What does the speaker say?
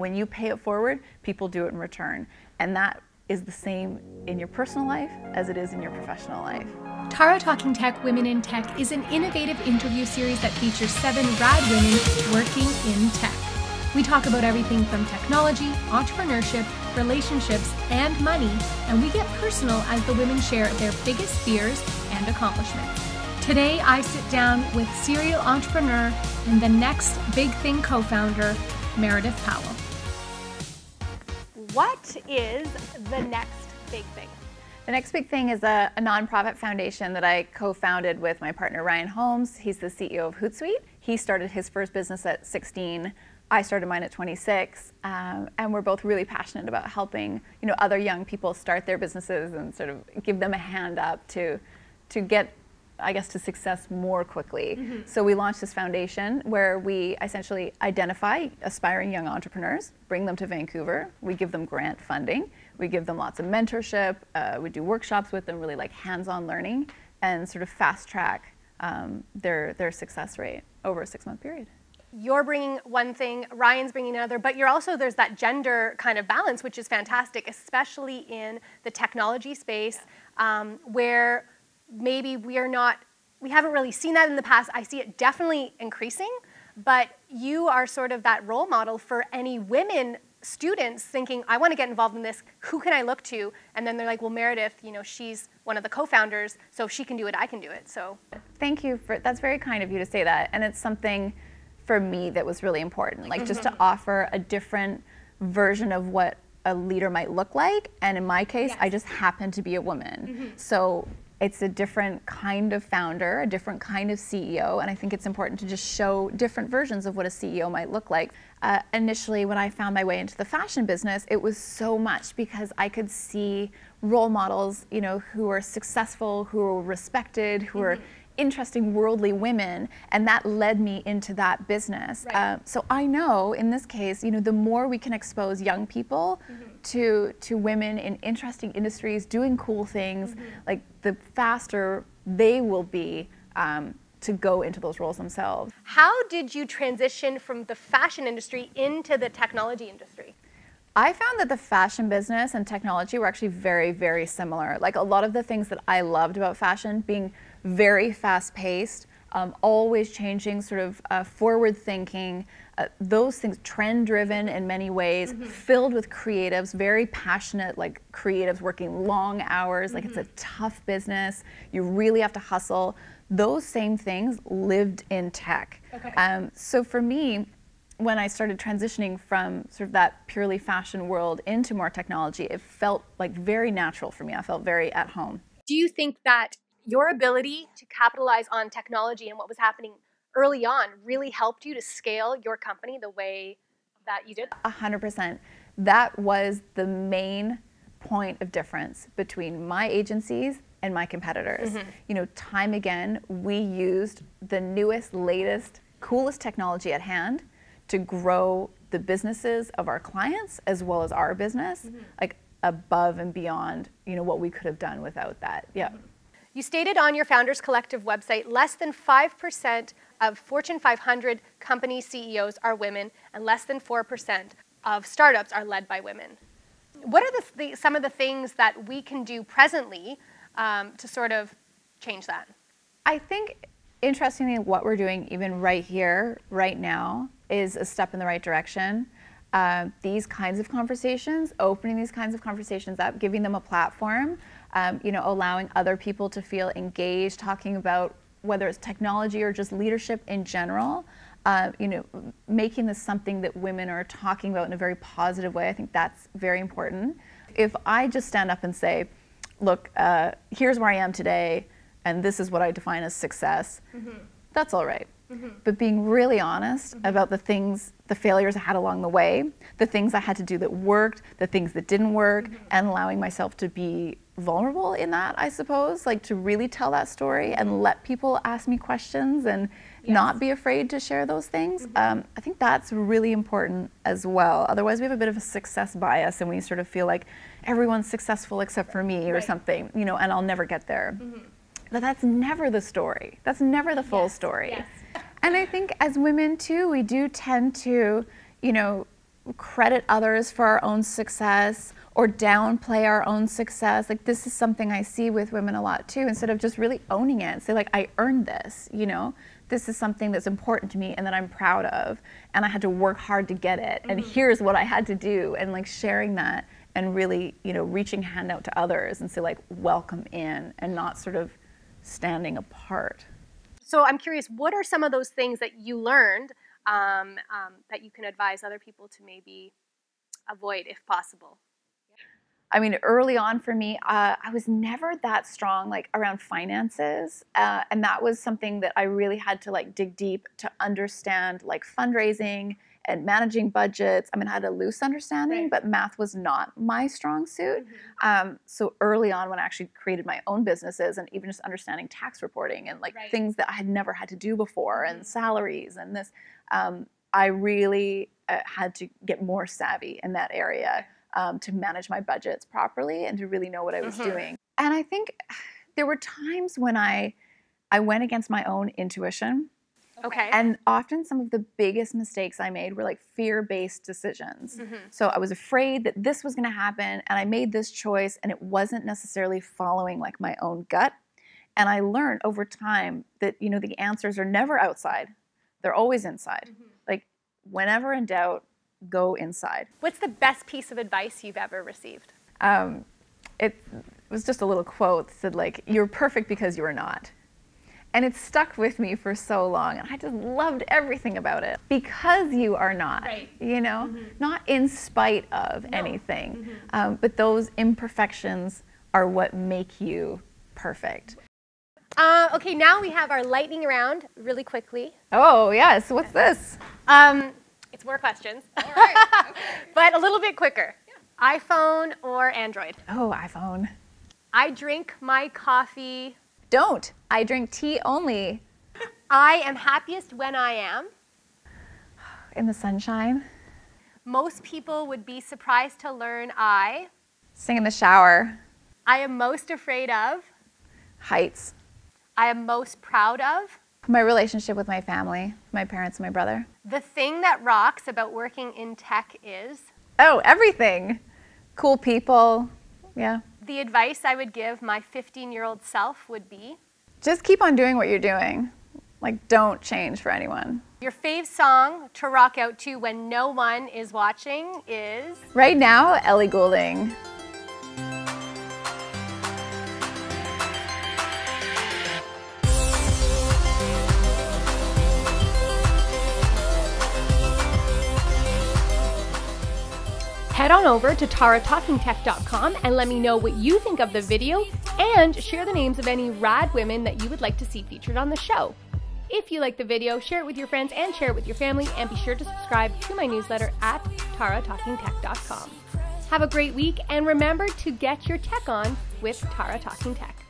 when you pay it forward, people do it in return. And that is the same in your personal life as it is in your professional life. Tarah Talking Tech Women in Tech is an innovative interview series that features 7 rad women working in tech. We talk about everything from technology, entrepreneurship, relationships, and money, and we get personal as the women share their biggest fears and accomplishments. Today, I sit down with serial entrepreneur and the next big thing co-founder, Meredith Powell. What is the next big thing? The next big thing is a nonprofit foundation that I co-founded with my partner Ryan Holmes. He's the CEO of Hootsuite. He started his first business at 16. I started mine at 26, and we're both really passionate about helping other young people start their businesses and sort of give them a hand up to get, I guess, to success more quickly. Mm-hmm. So we launched this foundation where we essentially identify aspiring young entrepreneurs, bring them to Vancouver. We give them grant funding. We give them lots of mentorship. We do workshops with them, really like hands-on learning, and sort of fast track their success rate over a 6-month period. You're bringing one thing, Ryan's bringing another, but you're also, there's that gender kind of balance, which is fantastic, especially in the technology space, where maybe we haven't really seen that in the past. I see it definitely increasing, but you are sort of that role model for any women students thinking, I want to get involved in this, who can I look to? And then they're like, well, Meredith, she's one of the co-founders, so if she can do it, I can do it. So thank you that's very kind of you to say that. And it's something for me that was really important, like just to offer a different version of what a leader might look like. And in my case, I just happen to be a woman. So it's a different kind of founder, a different kind of CEO, and I think it's important to just show different versions of what a CEO might look like. Initially, when I found my way into the fashion business, it was so much because I could see role models, who were successful, who were respected, who were interesting worldly women, and that led me into that business. Right. So I know in this case, the more we can expose young people to women in interesting industries doing cool things, like the faster they will be to go into those roles themselves. How did you transition from the fashion industry into the technology industry? I found that the fashion business and technology were actually very, very similar. Like a lot of the things that I loved about fashion, being very fast-paced, always changing, sort of forward-thinking, those things, trend-driven in many ways, filled with creatives, very passionate, like creatives working long hours, like it's a tough business, you really have to hustle. Those same things lived in tech. Okay. So for me, when I started transitioning from sort of that purely fashion world into more technology, it felt like very natural for me. I felt very at home. Do you think that your ability to capitalize on technology and what was happening early on really helped you to scale your company the way that you did? 100%. That was the main point of difference between my agencies and my competitors. Time again, we used the newest, latest, coolest technology at hand to grow the businesses of our clients as well as our business, like above and beyond, what we could have done without that. Yeah. You stated on your Founders Collective website, less than 5% of Fortune 500 company CEOs are women, and less than 4% of startups are led by women. What are some of the things that we can do presently to sort of change that? I think, interestingly, what we're doing even right here, right now, is a step in the right direction. These kinds of conversations, opening these kinds of conversations up, giving them a platform, allowing other people to feel engaged, talking about whether it's technology or just leadership in general, making this something that women are talking about in a very positive way. I think that's very important. If I just stand up and say, look, here's where I am today, and this is what I define as success, that's all right. But being really honest about the things, the failures I had along the way, the things I had to do that worked, the things that didn't work, and allowing myself to be vulnerable in that, I suppose, like to really tell that story and let people ask me questions and not be afraid to share those things. I think that's really important as well. Otherwise, we have a bit of a success bias and we sort of feel like everyone's successful except for me or something, and I'll never get there. But that's never the story. That's never the full story. And I think as women too, we do tend to, credit others for our own success or downplay our own success. Like, this is something I see with women a lot too, instead of just really owning it and say, like, I earned this, you know? This is something that's important to me and that I'm proud of, and I had to work hard to get it, and here's what I had to do, and like sharing that and really, you know, reaching a hand out to others and say, like, welcome in, and not sort of standing apart. So I'm curious, what are some of those things that you learned that you can advise other people to maybe avoid if possible? I mean, early on for me, I was never that strong like around finances, and that was something that I really had to like dig deep to understand, like fundraising and managing budgets. I mean, I had a loose understanding, but math was not my strong suit. So early on, when I actually created my own businesses, and even just understanding tax reporting and like things that I had never had to do before, and salaries and this, I really had to get more savvy in that area. To manage my budgets properly and to really know what I was doing. And I think there were times when I went against my own intuition. Okay. And often some of the biggest mistakes I made were like fear-based decisions. So I was afraid that this was going to happen, and I made this choice, and it wasn't necessarily following like my own gut. And I learned over time that, you know, the answers are never outside. They're always inside. Like, whenever in doubt, go inside. What's the best piece of advice you've ever received? It was just a little quote that said, like, you're perfect because you are not. And it stuck with me for so long, and I just loved everything about it. Because you are not, you know, not in spite of anything, but those imperfections are what make you perfect. Okay, now we have our lightning round really quickly. Oh, yes. What's this? It's more questions. All right. Okay. But a little bit quicker. Yeah. iPhone or Android? Oh, iPhone. I drink my coffee. Don't. I drink tea only. I am happiest when I am. In the sunshine. Most people would be surprised to learn I. Sing in the shower. I am most afraid of. Heights. I am most proud of. My relationship with my family, my parents and my brother. The thing that rocks about working in tech is? Oh, everything. Cool people, yeah. The advice I would give my 15-year-old self would be? Just keep on doing what you're doing. Like, don't change for anyone. Your fave song to rock out to when no one is watching is? Right now, Ellie Goulding. Head on over to TarahTalkingTech.com and let me know what you think of the video, and share the names of any rad women that you would like to see featured on the show. If you like the video, share it with your friends and share it with your family, and be sure to subscribe to my newsletter at TarahTalkingTech.com. Have a great week, and remember to get your tech on with Tarah Talking Tech.